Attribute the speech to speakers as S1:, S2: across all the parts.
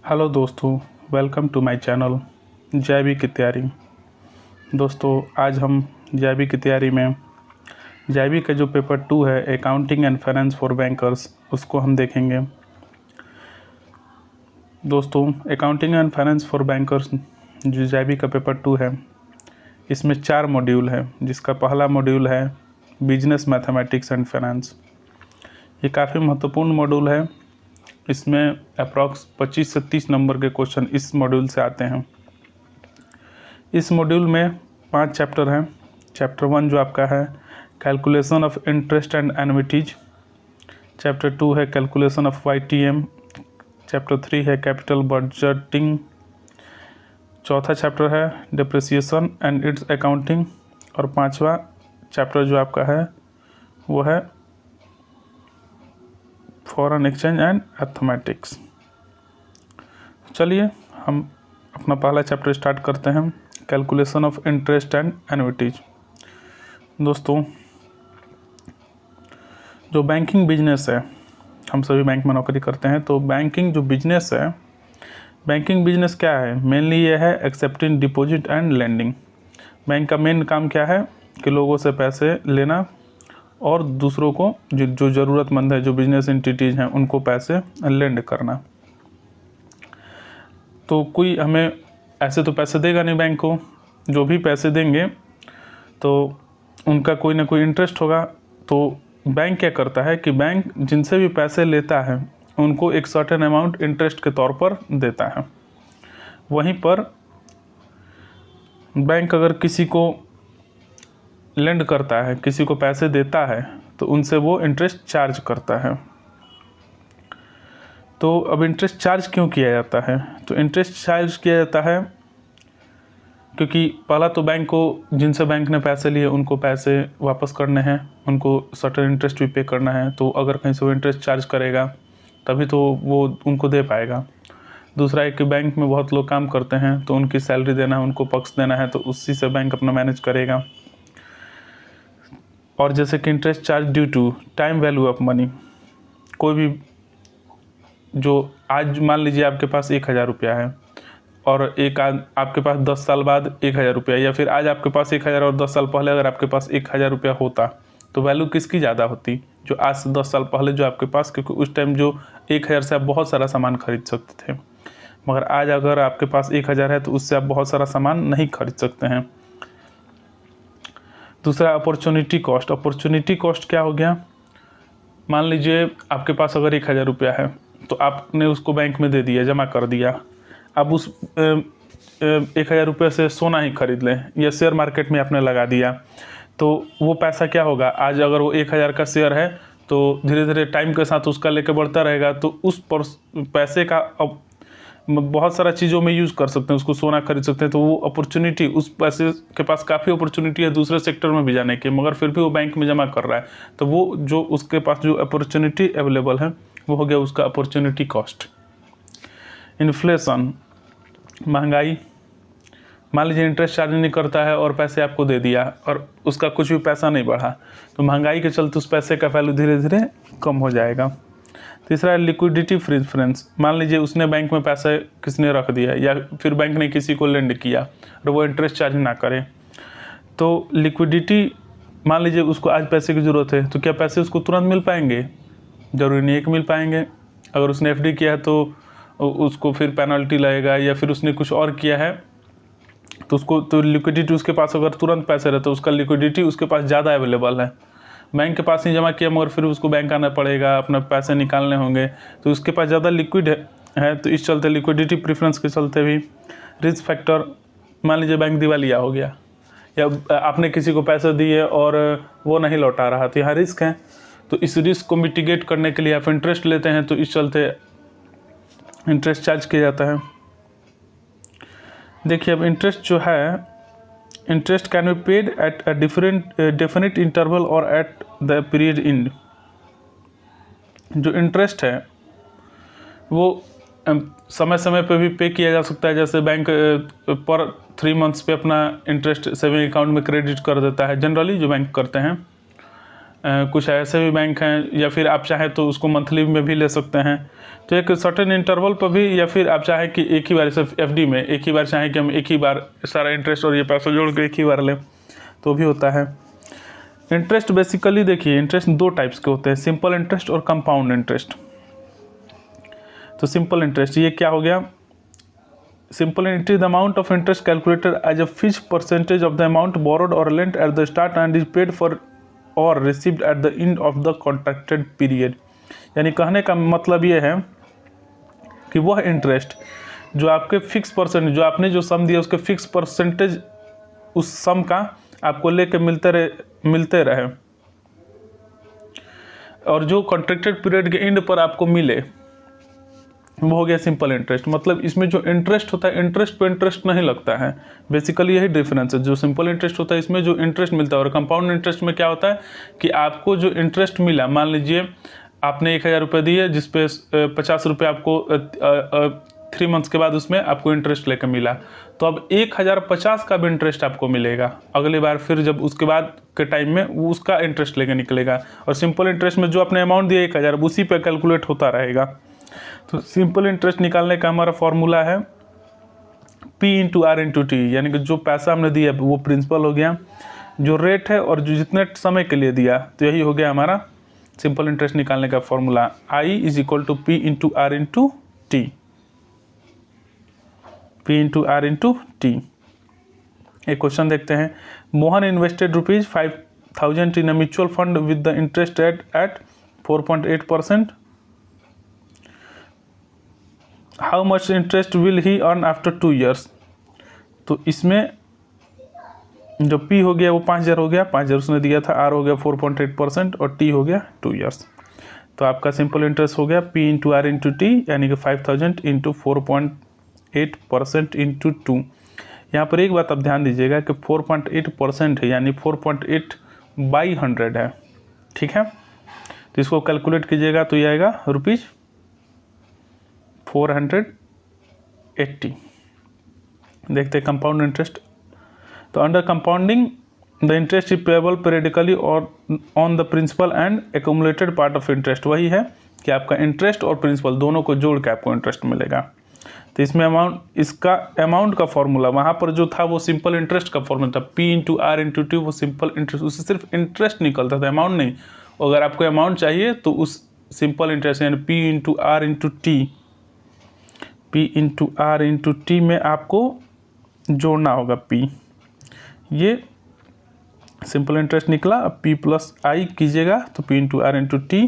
S1: Hello दोस्तों, welcome to my channel जैविक की तैयारी। दोस्तों, आज हम जैविक की तैयारी में जैविक का जो पेपर 2 है accounting and finance for bankers, उसको हम देखेंगे। दोस्तों, accounting and finance for bankers जो जैविक का पेपर 2 है, इसमें 4 मॉड्यूल है, जिसका पहला मॉड्यूल है बिजनेस मैथमेटिक्स एंड फाइनेंस। ये काफ़ी महत्वपूर्ण मॉड्यूल है। इसमें अप्रॉक्स 25 से 30 नंबर के क्वेश्चन इस मॉड्यूल से आते हैं। इस मॉड्यूल में 5 चैप्टर हैं। चैप्टर 1 जो आपका है calculation of interest and annuities. Chapter 2 है कैलकुलेशन ऑफ YTM। चैप्टर 3 है कैपिटल बजटिंग। चौथा चैप्टर है डिप्रिसिएशन एंड इट्स अकाउंटिंग। और 5वां चैप्टर जो आपका है वो है फॉरेन एक्सचेंज एंड अर्थमेटिक्स। चलिए हम अपना पहला चैप्टर स्टार्ट करते हैं, कैलकुलेशन ऑफ इंटरेस्ट एंड एन्युइटीज। दोस्तों, जो बैंकिंग बिजनेस है, हम सभी बैंक में नौकरी करते हैं, तो बैंकिंग जो बिजनेस है, बैंकिंग बिजनेस क्या है? मेनली ये है accepting deposit and lending. Bank का मेन काम क्या है कि लोगों से पैसे लेना और दूसरों को जो ज़रूरतमंद है, जो बिजनेस एंटिटीज़ हैं, उनको पैसे लेंड करना। तो कोई हमें ऐसे तो पैसे देगा नहीं बैंक को। जो भी पैसे देंगे तो उनका कोई ना कोई इंटरेस्ट होगा। तो बैंक क्या करता है कि बैंक जिनसे भी पैसे लेता है उनको एक सर्टेन अमाउंट इंटरेस्ट के तौर पर देता है। वहीं पर बैंक अगर किसी को लेंड करता है, किसी को पैसे देता है, तो उनसे वो इंटरेस्ट चार्ज करता है। तो अब इंटरेस्ट चार्ज क्यों किया जाता है? तो इंटरेस्ट चार्ज किया जाता है क्योंकि पहला तो बैंक को, जिनसे बैंक ने पैसे लिए उनको पैसे वापस करने हैं, उनको सर्टेन इंटरेस्ट भी पे करना है। तो अगर कहीं से वो इंटरेस्ट चार्ज करेगा तभी तो वो उनको दे पाएगा। दूसरा है कि बैंक में बहुत लोग काम करते हैं, तो उनकी सैलरी देना है, उनको पक्ष देना है, तो उसी से बैंक अपना मैनेज करेगा। और जैसे कि interest charge due to time value of money. कोई भी जो आज मान लीजिए आपके पास 1000 रुपया है और आपके पास 10 साल बाद 1000 रुपया, या फिर आज आपके पास 1000 और 10 साल पहले अगर आपके पास 1000 रुपया होता तो वैल्यू किसकी ज़्यादा होती? जो आज से 10 साल पहले जो आपके पास, क्योंकि उस टाइम जो 1000 से आप बहुत सारा सामान खरीद सकते थे। मगर आज अगर आपके पास 1000 है तो उससे आप बहुत सारा सामान नहीं खरीद सकते हैं। दूसरा अपॉर्चुनिटी कॉस्ट। अपॉर्चुनिटी कॉस्ट क्या हो गया? मान लीजिए आपके पास अगर 1000 रुपया है तो आपने उसको बैंक में दे दिया, जमा कर दिया। अब उस 1000 रुपये से सोना ही खरीद लें या शेयर मार्केट में आपने लगा दिया, तो वो पैसा क्या होगा? आज अगर वो 1000 का शेयर है तो धीरे धीरे टाइम के साथ उसका लेके बढ़ता रहेगा। तो उस पैसे का अब बहुत सारा चीज़ों में यूज़ कर सकते हैं, उसको सोना खरीद सकते हैं। तो वो अपॉर्चुनिटी, उस पैसे के पास काफ़ी अपॉर्चुनिटी है दूसरे सेक्टर में भी जाने की, मगर फिर भी वो बैंक में जमा कर रहा है। तो वो जो उसके पास जो अपॉर्चुनिटी अवेलेबल है वो हो गया उसका अपॉर्चुनिटी कॉस्ट। इन्फ्लेशन, महंगाई। मान लीजिए इंटरेस्ट चार्ज नहीं करता है और पैसे आपको दे दिया और उसका कुछ भी पैसा नहीं बढ़ा, तो महंगाई के चलते उस पैसे का वैल्यू धीरे धीरे कम हो जाएगा। तीसरा है लिक्विडिटी प्रेफरेंस। मान लीजिए उसने बैंक में पैसे किसने रख दिया या फिर बैंक ने किसी को लेंड किया और वो इंटरेस्ट चार्ज ना करे, तो लिक्विडिटी, मान लीजिए उसको आज पैसे की ज़रूरत है, तो क्या पैसे उसको तुरंत मिल पाएंगे? ज़रूरी नहीं है कि मिल पाएंगे। अगर उसने FD किया है तो उसको फिर पेनल्टी लगेगा, या फिर उसने कुछ और किया है तो उसको, तो लिक्विडिटी उसके पास अगर तुरंत पैसे रहते, उसका लिक्विडिटी उसके पास ज़्यादा अवेलेबल है। बैंक के पास नहीं जमा किया मगर फिर उसको बैंक आना पड़ेगा, अपने पैसे निकालने होंगे, तो उसके पास ज़्यादा लिक्विड है। तो इस चलते लिक्विडिटी प्रेफरेंस के चलते भी रिस्क फैक्टर, मान लीजिए बैंक दिवालिया हो गया या आपने किसी को पैसे दिए और वो नहीं लौटा रहा, तो यहाँ रिस्क है। तो इस रिस्क को मिटिगेट करने के लिए आप इंटरेस्ट लेते हैं, तो इस चलते इंटरेस्ट चार्ज किया जाता है। देखिए, अब इंटरेस्ट जो है, interest can be paid at a definite interval और एट द पीरियड एंड। जो इंटरेस्ट है वो समय समय पे भी पे किया जा सकता है। जैसे बैंक पर 3 मंथ्स पे अपना इंटरेस्ट सेविंग अकाउंट में क्रेडिट कर देता है, जनरली जो बैंक करते हैं। कुछ ऐसे भी बैंक हैं, या फिर आप चाहें तो उसको मंथली में भी ले सकते हैं। तो एक सर्टेन इंटरवल पर भी, या फिर आप चाहें कि एक ही बार सिर्फ एफडी में एक ही बार चाहें कि हम एक ही बार सारा इंटरेस्ट और ये पैसा जोड़ के एक ही बार लें, तो भी होता है। इंटरेस्ट बेसिकली देखिए, इंटरेस्ट दो टाइप्स के होते हैं, सिंपल इंटरेस्ट और कंपाउंड इंटरेस्ट। तो सिंपल इंटरेस्ट ये क्या हो गया? Simple interest the amount of interest calculated as a fixed percentage of the amount borrowed or lent at the start and is paid for or received at the end of the contracted period. यानी कहने का मतलब ये है कि वह interest जो आपके फिक्स परसेंट, जो आपने जो सम दिया उसके फिक्स परसेंटेज उस सम का आपको लेके मिलते रहे, और जो कॉन्ट्रैक्टेड पीरियड के एंड पर आपको मिले, वो हो गया सिंपल इंटरेस्ट। मतलब इसमें जो इंटरेस्ट होता है, इंटरेस्ट पे इंटरेस्ट नहीं लगता है, बेसिकली यही डिफरेंस है। जो सिंपल इंटरेस्ट होता है इसमें जो इंटरेस्ट मिलता है, और कंपाउंड इंटरेस्ट में क्या होता है कि आपको जो इंटरेस्ट मिला, मान लीजिए आपने 1000 रुपये दिए, जिसपे 50 रुपये आपको 3 मंथ्स के बाद उसमें आपको इंटरेस्ट लेकर मिला, तो अब 1050 का भी इंटरेस्ट आपको मिलेगा अगली बार, फिर जब उसके बाद के टाइम में वो उसका इंटरेस्ट लेकर निकलेगा। और सिंपल इंटरेस्ट में जो आपने अमाउंट दिया 1000, उसी पे कैलकुलेट होता रहेगा। तो सिंपल इंटरेस्ट निकालने का हमारा फॉर्मूला है P into R into T, यानी कि जो पैसा हमने दिया वो प्रिंसिपल हो गया, जो रेट है और जो जितने समय के लिए दिया, तो यही हो गया हमारा सिंपल इंटरेस्ट निकालने का formula. I is equal to P into R into T, P into R into T. एक क्वेश्चन देखते हैं। Mohan invested ₹5,000 in a mutual fund with the interest rate at 4.8%। How much interest will he earn after 2 years। तो इसमें जो P हो गया वो 5000 हो गया, 5000 उसने दिया था, R हो गया 4.8% और T हो गया 2 years। तो आपका सिंपल इंटरेस्ट हो गया P into R into T, यानी कि 5000 इंटू 4.8% इंटू 2। यहाँ पर एक बात आप ध्यान दीजिएगा कि 4.8% है, यानी 4.8/100 है, ठीक है। तो इसको कैलकुलेट कीजिएगा तो ये आएगा ₹480। देखते हैं कंपाउंड इंटरेस्ट। तो under compounding the interest is payable periodically और on the principal and accumulated part of interest. वही है कि आपका इंटरेस्ट और प्रिंसिपल दोनों को जोड़ के आपको इंटरेस्ट मिलेगा। तो इसमें इसका अमाउंट का फॉर्मूला वहाँ पर जो था वो सिंपल इंटरेस्ट का फॉर्मूला था, P into R into T, वो सिंपल इंटरेस्ट, उससे सिर्फ इंटरेस्ट निकलता था, अमाउंट नहीं। अगर आपको अमाउंट चाहिए तो उस सिंपल इंटरेस्ट यानी P into R into T, P into R into T में आपको जोड़ना होगा P। ये सिंपल इंटरेस्ट निकला, अब P प्लस आई कीजिएगा तो P into R into T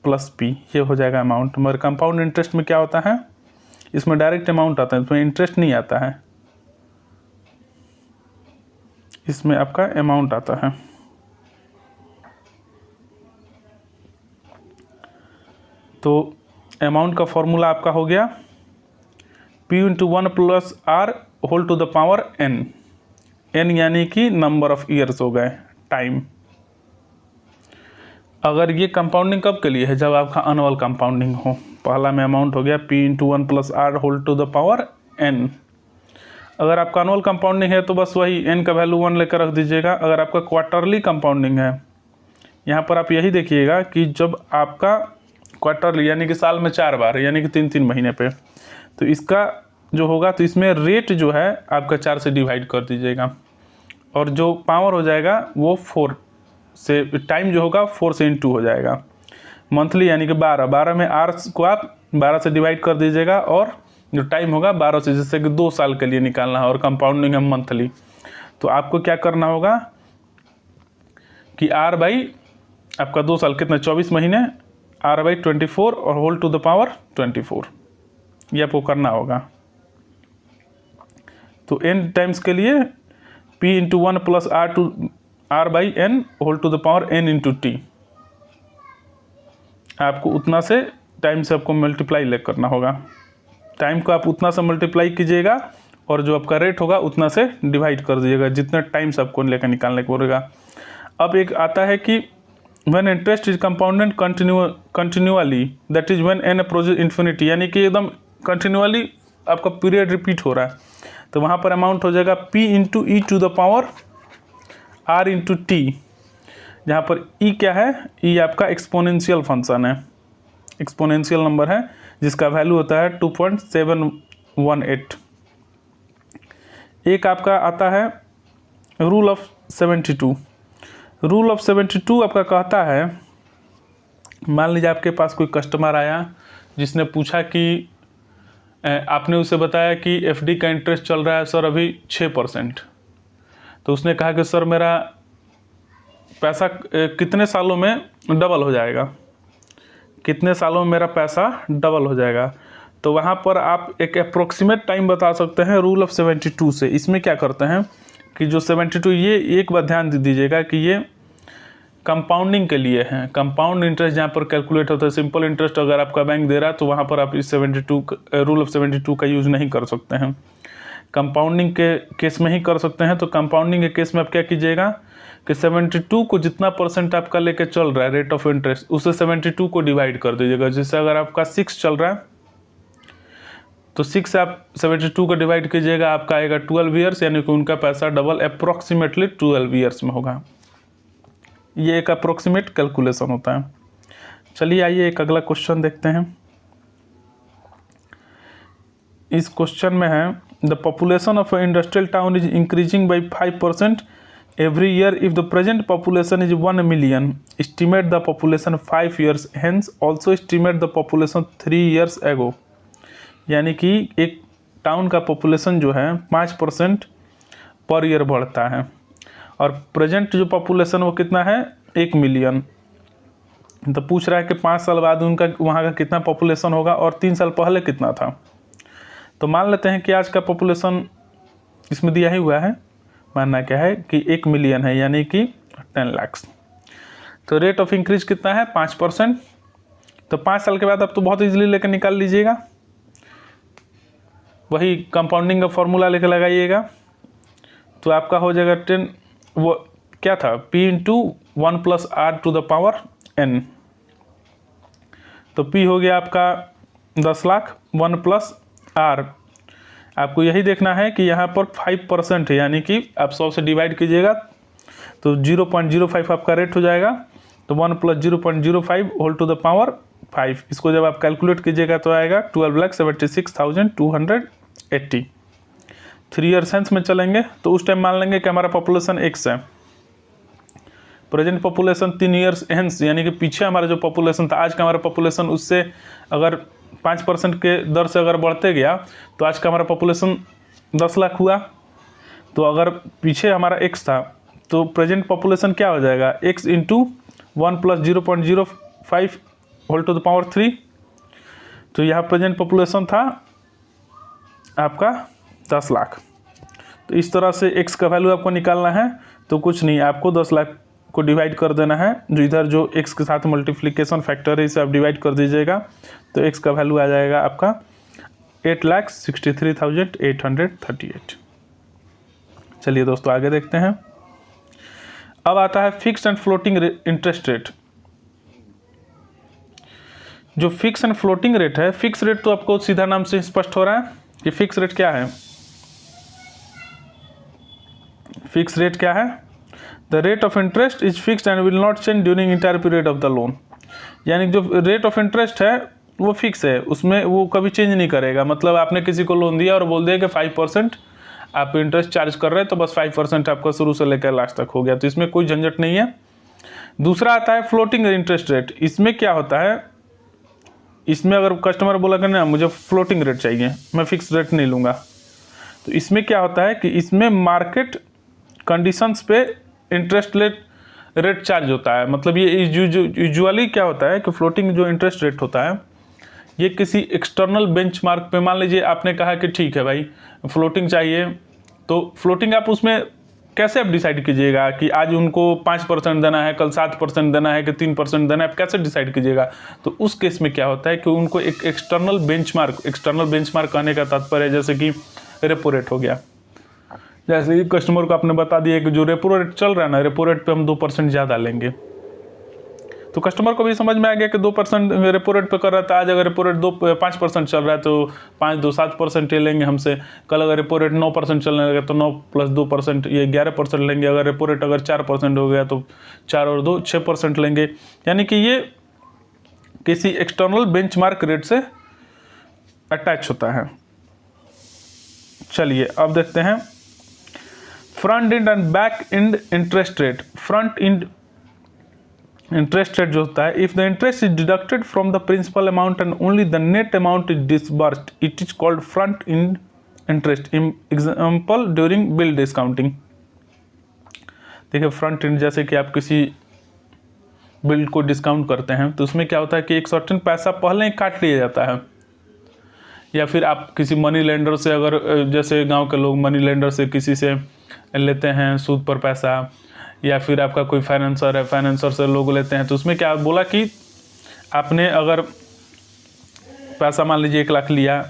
S1: plus P, ये हो जाएगा अमाउंट। मगर कंपाउंड इंटरेस्ट में क्या होता है, इसमें डायरेक्ट अमाउंट आता है, इसमें इंटरेस्ट नहीं आता है, इसमें आपका अमाउंट आता है। तो अमाउंट का फॉर्मूला आपका हो गया P into 1 plus R whole to the power n, n यानी कि नंबर ऑफ ईयर्स हो गए, टाइम। अगर ये कंपाउंडिंग कब के लिए है, जब आपका एनुअल कंपाउंडिंग हो। पहला में अमाउंट हो गया P into 1 plus R whole to the power n। अगर आपका एनुअल कंपाउंडिंग है तो बस वही n का वैल्यू 1 लेकर रख दीजिएगा। अगर आपका क्वार्टरली कंपाउंडिंग है, यहाँ पर आप यही देखिएगा कि जब आपका क्वार्टरली यानी कि साल में 4 बार, यानी कि 3-3 महीने पे, तो इसका जो होगा तो इसमें रेट जो है आपका 4 से डिवाइड कर दीजिएगा, और जो पावर हो जाएगा वो 4 से, टाइम जो होगा 4 से इंटू हो जाएगा। मंथली यानी कि 12 में आर को आप 12 से डिवाइड कर दीजिएगा, और जो टाइम होगा 12 से, जैसे कि 2 साल के लिए निकालना है और कंपाउंडिंग है मंथली। तो आपको क्या करना होगा कि आर बाई आपका 2 साल कितना, 24 महीने, आर बाई 24 और होल टू द पावर 24, ये आपको करना होगा। तो n टाइम्स के लिए P into 1 plus R by N whole to the power n into T, आपको उतना से टाइम से आपको मल्टीप्लाई ले करना होगा। टाइम को आप उतना से मल्टीप्लाई कीजिएगा और जो आपका रेट होगा उतना से डिवाइड कर दीजिएगा, जितने टाइम से आपको लेकर निकालने को पड़ेगा। अब एक आता है कि when interest is compounded continually that is when n approaches infinity, यानी कि एकदम कंटिन्यूअली आपका पीरियड रिपीट हो रहा है, तो वहाँ पर अमाउंट हो जाएगा P into E to the power R into T, जहाँ पर ई क्या है, ई आपका एक्सपोनेंशियल फंक्शन है, एक्सपोनेंशियल नंबर है जिसका वैल्यू होता है 2.718। एक आपका आता है रूल ऑफ 72। रूल ऑफ 72 आपका कहता है, मान लीजिए आपके पास कोई कस्टमर आया जिसने पूछा कि आपने उसे बताया कि एफडी का इंटरेस्ट चल रहा है सर अभी 6%। तो उसने कहा कि सर मेरा पैसा कितने सालों में डबल हो जाएगा, कितने सालों में मेरा पैसा डबल हो जाएगा। तो वहाँ पर आप एक अप्रोक्सीमेट टाइम बता सकते हैं रूल ऑफ 72 से। इसमें क्या करते हैं कि जो 72, ये एक बार ध्यान दे दीजिएगा कि ये कंपाउंडिंग के लिए है। कंपाउंड इंटरेस्ट जहाँ पर कैलकुलेट होता है, सिंपल इंटरेस्ट अगर आपका बैंक दे रहा है तो वहाँ पर आप इस 72 रूल ऑफ 72 का यूज़ नहीं कर सकते हैं। कंपाउंडिंग के केस में ही कर सकते हैं। तो कंपाउंडिंग के केस में आप क्या कीजिएगा कि 72 को जितना परसेंट आपका लेके चल रहा है रेट ऑफ इंटरेस्ट, उसे 72 को डिवाइड कर दीजिएगा। जैसे अगर आपका 6 चल रहा है तो 6 से आप 72 को डिवाइड कीजिएगा, आपका आएगा 12 ईयर्स, यानी कि उनका पैसा डबल अप्रोक्सीमेटली 12 ईयर्स में होगा। ये एक अप्रोक्सीमेट कैलकुलेशन होता है। चलिए आइए एक अगला क्वेश्चन देखते हैं। इस क्वेश्चन में है the population of industrial town is increasing by 5% every year if the present population is 1 million, estimate the population 5 years hence, also estimate the population 3 years ago. यानी कि एक टाउन का पॉपुलेशन जो है 5% पर ईयर बढ़ता है और present जो पॉपुलेशन वो कितना है 1 मिलियन। तो पूछ रहा है कि 5 साल बाद उनका वहाँ का कितना पॉपुलेशन होगा और 3 साल पहले कितना था। तो मान लेते हैं कि आज का पॉपुलेशन इसमें दिया ही हुआ है, मानना क्या है कि 1 मिलियन है, यानी कि 10 लाख। तो रेट ऑफ इंक्रीज कितना है 5%। तो 5 साल के बाद आप तो बहुत इजीली लेकर निकाल लीजिएगा, वही कंपाउंडिंग का फॉर्मूला लेकर लगाइएगा। तो आपका हो जाएगा 10, वो क्या था P into 1 plus R to the power N। तो P हो गया आपका 10 लाख, 1 प्लस R। आपको यही देखना है कि यहाँ पर 5% है, यानी कि आप 100 से डिवाइड कीजिएगा तो 0.05 आपका रेट हो जाएगा। तो 1 plus 0.05 whole to the power 5। इसको जब आप कैलकुलेट कीजिएगा तो आएगा 12,76,280। 3 ईयर्स हेंस में चलेंगे तो उस टाइम मान लेंगे कि हमारा पॉपुलेशन x है, प्रेजेंट पॉपुलेशन 3 ईयर्स हेंस, यानी कि पीछे हमारा जो पॉपुलेशन था, आज का हमारा पॉपुलेशन उससे अगर 5% के दर से अगर बढ़ते गया तो आज का हमारा पॉपुलेशन 10 लाख हुआ। तो अगर पीछे हमारा x था तो प्रेजेंट पॉपुलेशन क्या हो जाएगा x into 1 plus 0.05 whole to the power 3। तो यहाँ प्रेजेंट पॉपुलेशन था आपका 10 लाख। तो इस तरह से x का वैल्यू आपको निकालना है। तो कुछ नहीं, आपको 10 लाख को डिवाइड कर देना है, जो इधर जो x के साथ मल्टीप्लिकेशन फैक्टर है इसे आप डिवाइड कर दीजिएगा। तो x का वैल्यू आ जाएगा आपका 8,63,838। चलिए दोस्तों आगे देखते हैं। अब आता है fixed and floating interest rate. जो फिक्स एंड फ्लोटिंग रेट है, फिक्स रेट तो आपको सीधा नाम से स्पष्ट हो रहा है कि फिक्स रेट क्या है। फिक्स रेट क्या है, the rate of interest is fixed and will not change during entire period of the loan. यानी जो रेट ऑफ इंटरेस्ट है वो फिक्स है, उसमें वो कभी चेंज नहीं करेगा। मतलब आपने किसी को लोन दिया और बोल दिया कि 5% आप इंटरेस्ट चार्ज कर रहे हैं, तो बस 5% आपका शुरू से लेकर लास्ट तक हो गया, तो इसमें कोई झंझट नहीं है। दूसरा आता है फ्लोटिंग इंटरेस्ट रेट। इसमें क्या होता है, इसमें अगर कस्टमर बोला कि ना मुझे फ्लोटिंग रेट चाहिए, मैं फिक्स रेट नहीं लूँगा, तो इसमें क्या होता है कि इसमें मार्केट कंडीशंस पे इंटरेस्ट रेट चार्ज होता है। मतलब ये यूजुअली क्या होता है कि फ्लोटिंग जो इंटरेस्ट रेट होता है ये किसी एक्सटर्नल बेंचमार्क पे, मान लीजिए आपने कहा कि ठीक है भाई फ्लोटिंग चाहिए, तो फ्लोटिंग आप उसमें कैसे आप डिसाइड कीजिएगा कि आज उनको 5% देना है, कल 7% देना है कि 3% देना है, आप कैसे डिसाइड कीजिएगा। तो उस केस में क्या होता है कि उनको एक एक्सटर्नल बेंचमार्क कहने का तात्पर्य है जैसे कि रेपो रेट हो गया। जैसे कि कस्टमर को आपने बता दिया कि जो रेपो रेट चल रहा है ना, रेपो रेट पे हम 2% ज़्यादा लेंगे, तो कस्टमर को भी समझ में आ गया कि 2% रेपो रेट पे कर रहा था, आज अगर रेपो रेट 5% चल रहा है तो 5-2-7% ये लेंगे हमसे, कल अगर रेपो रेट 9% चलने लगा तो 9 + 2% ये 11% लेंगे, अगर रेपो रेट अगर 4% हो गया तो 4 और 2 6% लेंगे। यानी कि ये किसी एक्सटर्नल बेंचमार्क रेट से अटैच होता है। चलिए अब देखते हैं front end and back end interest rate. Front end interest rate जो होता है, if the interest is deducted from the principal amount and only the net amount is disbursed, it is called front end interest. Example during bill discounting. देखिए front end, जैसे कि आप किसी bill को discount करते हैं तो उसमें क्या होता है कि एक सर्टेन पैसा पहले ही काट लिया जाता है, या फिर आप किसी मनी लेंडर से, अगर जैसे गांव के लोग मनी लेंडर से किसी से लेते हैं सूद पर पैसा, या फिर आपका कोई फाइनेंसर है, फाइनेंसर से लोग लेते हैं, तो उसमें क्या बोला कि आपने अगर पैसा मान लीजिए 1 लाख लिया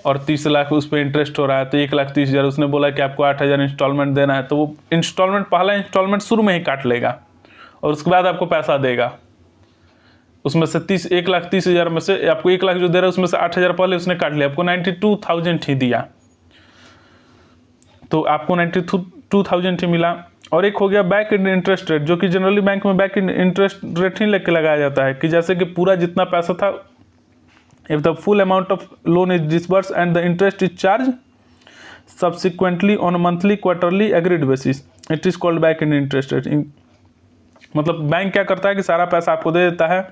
S1: और 30 लाख उस पर इंटरेस्ट हो रहा है, तो 1,30,000 उसने बोला कि आपको 8,000 इंस्टॉलमेंट देना है, तो वो इंस्टॉलमेंट पहला इंस्टॉलमेंट शुरू में ही काट लेगा और उसके बाद आपको पैसा देगा। उसमें से 1,30,000 में से आपको 1 लाख जो दे रहा है उसमें से 8,000 पहले उसने काट लिया, आपको 92,000 ही दिया, तो आपको 92,000 ही मिला। और एक हो गया बैक एंड इंटरेस्ट रेट, जो कि जनरली बैंक में बैक एंड इंटरेस्ट रेट ही लेके लगाया जाता है कि जैसे कि पूरा जितना पैसा था, if the full amount of loan is disburse and the interest is charge subsequently on monthly quarterly agreed basis, it is called back end interest rate. मतलब बैंक क्या करता है कि सारा पैसा आपको दे देता है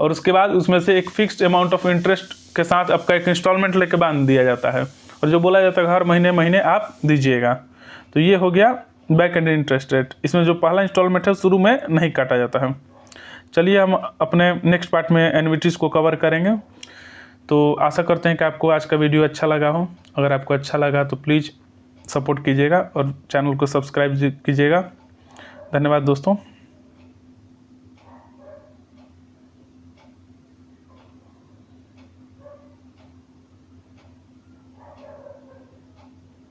S1: और उसके बाद उसमें से एक फिक्स्ड अमाउंट ऑफ इंटरेस्ट के साथ आपका एक इंस्टॉलमेंट लेके बांध दिया जाता है, और जो बोला जाता है हर महीने महीने आप दीजिएगा। तो ये हो गया बैक एंड इंटरेस्ट रेट। इसमें जो पहला इंस्टॉलमेंट है शुरू में नहीं काटा जाता है। चलिए हम अपने नेक्स्ट पार्ट में एन्युइटीज़ को कवर करेंगे। तो आशा करते हैं कि आपको आज का वीडियो अच्छा लगा हो। अगर आपको अच्छा लगा तो प्लीज़ सपोर्ट कीजिएगा और चैनल को सब्सक्राइब कीजिएगा। धन्यवाद दोस्तों।